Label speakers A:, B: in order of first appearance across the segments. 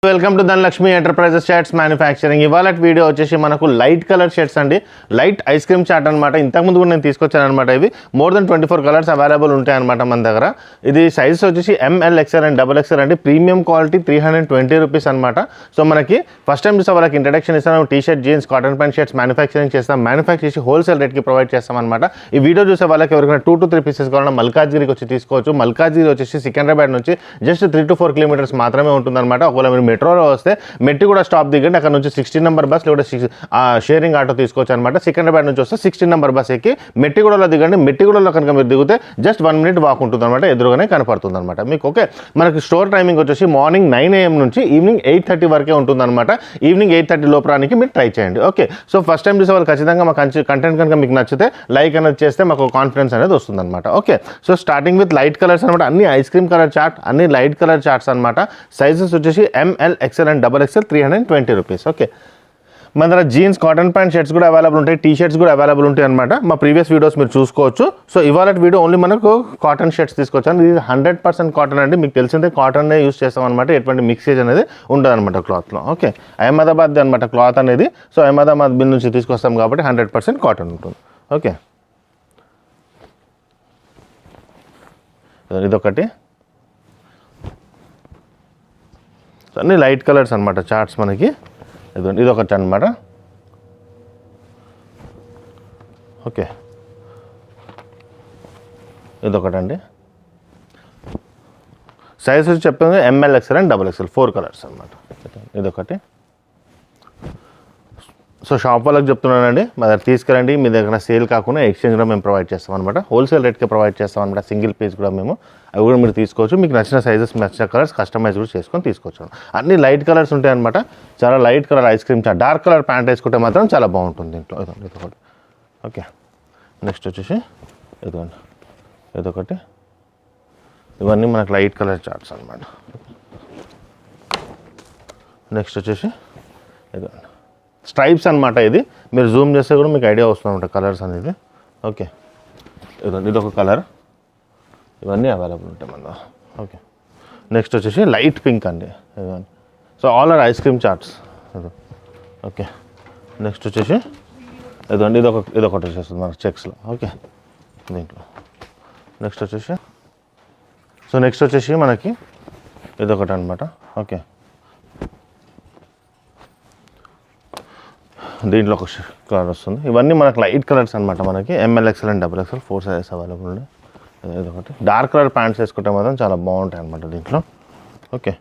A: Welcome to Dhanalakshmi enterprises shirts manufacturing. ఇవాళ video వచ్చేసి మనకు లైట్ కలర్ షర్ట్స్ అండి. లైట్ ఐస్ క్రీమ్ చాట్ అనమాట. ఇంతకుముందు కూడా నేను తీసుకొచ్చాను అనమాట. ఇవి మోర్ దెన్ 24 కలర్స్ అవైలబుల్ ఉంటాయి అనమాట మన దగ్గర. ఇది సైజ్ వచ్చేసి ML XL అండ్ XXL అండి. ప్రీమియం క్వాలిటీ 320 రూపీస్ అనమాట. సో మనకి ఫస్ట్ టైం చూస్తే వాళ్ళకి ఇంట్రడక్షన్ ఇస్తాం. T shirt, jeans, cotton pant shirts manufacturing చేస్తాం. మ్యానుఫ్యాక్చర్ చేసి హోల్సేల్ రేట్కి ప్రొవైడ్ చేస్తాం అనమాట. ఈ వీడియో చూసే వాళ్ళకి ఎవరికైనా 2 to 3 పీసెస్ కావాలన్నా మల్కాజ్గిరికి వచ్చి తీసుకోవచ్చు. మల్కాజ్గిరి వచ్చేసి సికింద్రాబాద్ నుంచి జస్ట్ 3 to 4 కిలోమీటర్స్ మాత్రమే ఉంటుందన్నమాట. ఒకవేళ మీరు మెట్రోలో వస్తే మెట్టిగూడ స్టాప్ దిగండి. అక్కడ నుంచి 16 నెంబర్ బస్ లేదా షేరింగ్ ఆటో తీసుకోవచ్చు అనమాట. సికింద్రాబాద్ నుంచి వస్తే 16 నెంబర్ బస్ ఎక్కి మెట్టిగూడలో దిగండి. మెట్టిగూడలో కనుక మీరు దిగితే జస్ట్ 1 minute వాక్ ఉంటుంది అనమాట. ఎదురుగానే కనపడుతుంది అనమాట మీకు. ఓకే, మనకి స్టోర్ టైమింగ్ వచ్చేసి మార్నింగ్ 9 AM నుంచి ఈవినింగ్ 8:30 వరకే ఉంటుంది అనమాట. ఈవినింగ్ 8:30 లోపడానికి మీరు ట్రై చేయండి. ఓకే, సో ఫస్ట్ టైం చూసే వాళ్ళు ఖచ్చితంగా మా కంటెంట్ కనుక మీకు నచ్చితే లైక్ అనేది చేస్తే మాకు కాన్ఫిడెన్స్ అనేది వస్తుంది అనమాట. Okay, so starting with light colours అనమాట. అన్ని ఐస్ క్రీమ్ కలర్ చార్ట్, అన్ని లైట్ కలర్ చార్ట్స్ అనమాట. సైజెస్ వచ్చేసి ML XL and XXL 320 rupees. Okay, మన దగ్గర జీన్స్, కాటన్ ప్యాంట్ షర్ట్స్ కూడా అవైలబుల్ ఉంటాయి. టీ షర్ట్స్ కూడా అవైలబుల్ ఉంటాయి అనమాట. మా ప్రీవియస్ వీడియోస్ మీరు చూసుకోవచ్చు. సో ఇవాళ వీడియో ఓన్లీ మనకు కాటన్ షర్ట్స్ తీసుకొచ్చాను. ఇది 100% కాటన్ అండి. మీకు తెలిసిందే కాటన్నే యూస్ చేస్తాం అనమాట. ఎటువంటి మిక్సేజ్ అనేది ఉండదు అనమాట క్లాత్లో. ఓకే, అహ్మదాబాద్ అనమాట క్లాత్ అనేది. సో అహ్మదాబాద్ బిల్ నుంచి తీసుకొస్తాం కాబట్టి 100% కాటన్ ఉంటుంది. ఓకే, ఇదొకటి. అన్నీ లైట్ కలర్స్ అనమాట చార్ట్స్ మనకి. ఇదొకటి అనమాట. ఓకే, ఇదొకటండి. సైజ్ వచ్చి చెప్తుంది ML XL and XXL 4 colours అనమాట. ఇదొకటి. సో షాప్ వాళ్ళకి చెప్తున్నానండి, మా దగ్గర తీసుకెళ్ళండి. మీ దగ్గర సేల్ కాకుండా ఎక్స్చేంజ్ కూడా మేము ప్రొవైడ్ చేస్తాం అనమాట. హోల్సేల్ రేట్కి ప్రొవైడ్ చేస్తాం అనమాట. సింగిల్ పీస్ కూడా మేము అవి కూడా మీరు తీసుకోవచ్చు. మీకు నచ్చిన సైజెస్, నచ్చిన కలర్స్ కస్టమైజ్ కూడా చేసుకొని తీసుకోవచ్చు. అన్ని లైట్ కలర్స్ ఉంటాయి అనమాట. చాలా లైట్ కలర్ ఐస్ క్రీమ్, చాలా డార్క్ కలర్ ప్యాంట్ వేసుకుంటే మాత్రం చాలా బాగుంటుంది దీంట్లో. ఇదొకటి. ఓకే, నెక్స్ట్ వచ్చేసి ఇదొకటి. ఇవన్నీ మనకు లైట్ కలర్ చార్ట్స్ అనమాట. నెక్స్ట్ వచ్చేసి ఇదిగోండి స్ట్రైప్స్ అనమాట. ఇది మీరు జూమ్ చేస్తే కూడా మీకు ఐడియా వస్తుంది అనమాట కలర్స్ అనేది. ఓకే, ఇదొక కలర్. ఇవన్నీ అవైలబుల్ ఉంటాయి మన. ఓకే, నెక్స్ట్ వచ్చేసి లైట్ పింక్ అండి. ఇవన్నీ so all are ice cream charts. Okay, next వచ్చేసి ఇదండి. ఇదొకటి వచ్చేస్తుంది మనకు చెక్స్లో. ఓకే, దీంట్లో నెక్స్ట్ వచ్చేసి మనకి ఇదొకటి అనమాట. ఓకే, దీంట్లో ఒక కలర్ వస్తుంది. ఇవన్నీ మనకు లైట్ కలర్స్ అనమాట. మనకి ML XL and XXL 4 sizes available ఉన్నాయి. ఇదొకటి. డార్క్ కలర్ ప్యాంట్స్ వేసుకుంటే మాత్రం చాలా బాగుంటాయి అనమాట దీంట్లో. ఓకే,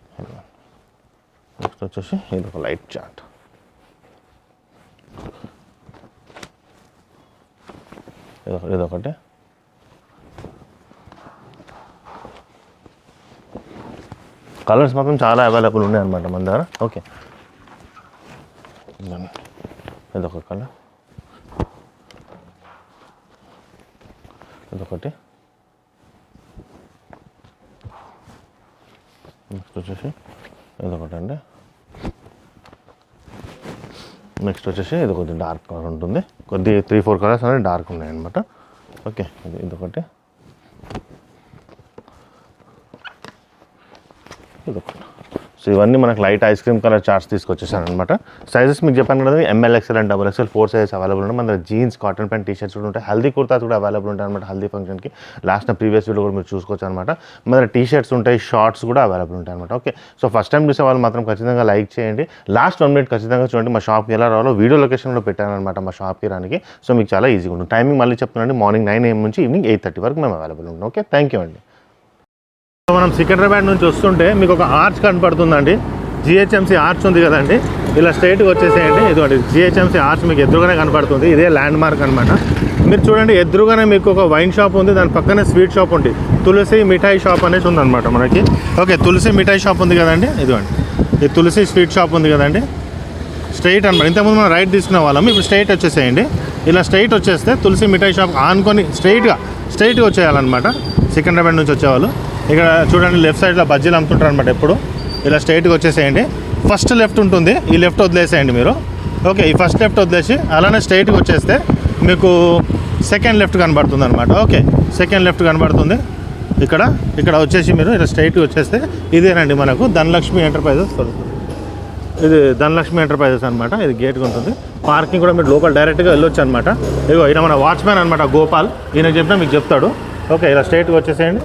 A: నెక్స్ట్ వచ్చేసి ఇదొక లైట్ చార్ట్. ఇదొకటి. కలర్స్ మాత్రం చాలా అవైలబుల్ ఉన్నాయి అనమాట మన దగ్గర. ఓకే, ఇదొక కలర్. ఇదొకటి. నెక్స్ట్ వచ్చేసి ఇదొకటి అండి. నెక్స్ట్ వచ్చేసి ఇది కొద్దిగా డార్క్ కలర్ ఉంటుంది. కొద్దిగా 3-4 కలర్స్ అనేది డార్క్ ఉన్నాయి అనమాట. ఓకే, ఇదొకటి. ఇదొకటి. సో ఇవన్నీ మనకు light ice cream colour charts తీసుకొచ్చేసాను అనమాట. సైజెస్ మీకు చెప్పాను కదా, ML XL and XXL 4 sizes available ఉంటాయి. మన దగ్గర jeans, cotton pant, T shirts కూడా ఉంటాయి. హల్దీ కుర్తాస్ కూడా అవైలబుల్ ఉంటాయి అనమాట. హల్దీ ఫంక్షన్కి లాస్ట్ ప్రీవియస్ వీడియో కూడా మీరు చూసుకోవచ్చు అనమాట. మన దగ్గర టీ షర్ట్స్ ఉంటాయి, షార్ట్స్ కూడా అవైలబుల్ ఉంటాయి అనమాట. ఓకే, సో ఫస్ట్ టైం చూసే వాళ్ళు మాత్రం ఖచ్చితంగా లైక్ చేయండి. లాస్ట్ 1 minute ఖచ్చితంగా చూడండి. మా షాప్కి ఎలా రావాలో వీడియో లొకేషన్ కూడా పెట్టాను అనమాట మా షాప్కి రానికి. సో మీకు చాలా ఈజీగా ఉంటుంది. టైమింగ్ మళ్ళీ చెప్తున్నాండి, మార్నింగ్ 9 AM నుంచి ఈవినింగ్ 8:30 వరకు మేము అవైలబుల్ ఉంటాం. ఓకే, థ్యాంక్ యూ అండి. మనం సికింద్రాబాద్ నుంచి వస్తుంటే మీకు ఒక ఆర్చ్ కనపడుతుందండి. GHMC ఆర్చ్ ఉంది కదండి. ఇలా స్ట్రైట్గా వచ్చేసేయండి. ఇదిగోండి GHMC ఆర్చ్ మీకు ఎదురుగానే కనపడుతుంది. ఇదే ల్యాండ్ మార్క్ అనమాట. మీరు చూడండి, ఎదురుగానే మీకు ఒక వైన్ షాప్ ఉంది. దాని పక్కనే స్వీట్ షాప్ ఉంది. తులసి మిఠాయి షాప్ అనేసి ఉందన్నమాట మనకి. ఓకే, తులసి మిఠాయి షాప్ ఉంది కదండి. ఇదిగోండి, ఈ తులసి స్వీట్ షాప్ ఉంది కదండి. స్ట్రైట్ అనమాట. ఇంతకుముందు మనం రైట్ తీసుకునే వాళ్ళం, ఇప్పుడు స్ట్రైట్ వచ్చేసేయండి. ఇలా స్ట్రైట్ వచ్చేస్తే తులసి మిఠాయి షాప్ ఆనుకొని స్ట్రైట్గా వచ్చేయాలన్నమాట. సికింద్రాబాద్ నుంచి వచ్చేవాళ్ళు ఇక్కడ చూడండి, లెఫ్ట్ సైడ్లో బజ్జీలు అమ్ముతుంటారు అనమాట. ఎప్పుడు ఇలా స్ట్రైట్గా వచ్చేసేయండి. ఫస్ట్ లెఫ్ట్ ఉంటుంది, ఈ లెఫ్ట్ వదిలేసేయండి మీరు. ఓకే, ఈ ఫస్ట్ లెఫ్ట్ వదిలేసి అలానే స్ట్రైట్గా వచ్చేస్తే మీకు సెకండ్ లెఫ్ట్ కనబడుతుంది అనమాట. ఓకే, సెకండ్ లెఫ్ట్ కనబడుతుంది. ఇక్కడ వచ్చేసి మీరు ఇలా స్ట్రైట్గా వచ్చేస్తే ఇదేనండి మనకు ధనలక్ష్మి ఎంటర్ప్రైజెస్. ఇది ధనలక్ష్మి ఎంటర్ప్రైజెస్ అనమాట. ఇది గేట్గా ఉంటుంది. పార్కింగ్ కూడా మీరు లోపల డైరెక్ట్గా వెళ్ళొచ్చు అనమాట. ఇగో ఈయన మన వాచ్మ్యాన్ అనమాట గోపాల్. ఈయన చెప్పినా మీకు చెప్తాడు. ఓకే, ఇలా స్ట్రైట్గా వచ్చేసేయండి.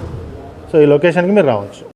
A: సో ఈ లొకేషన్కి మీరు రావచ్చు.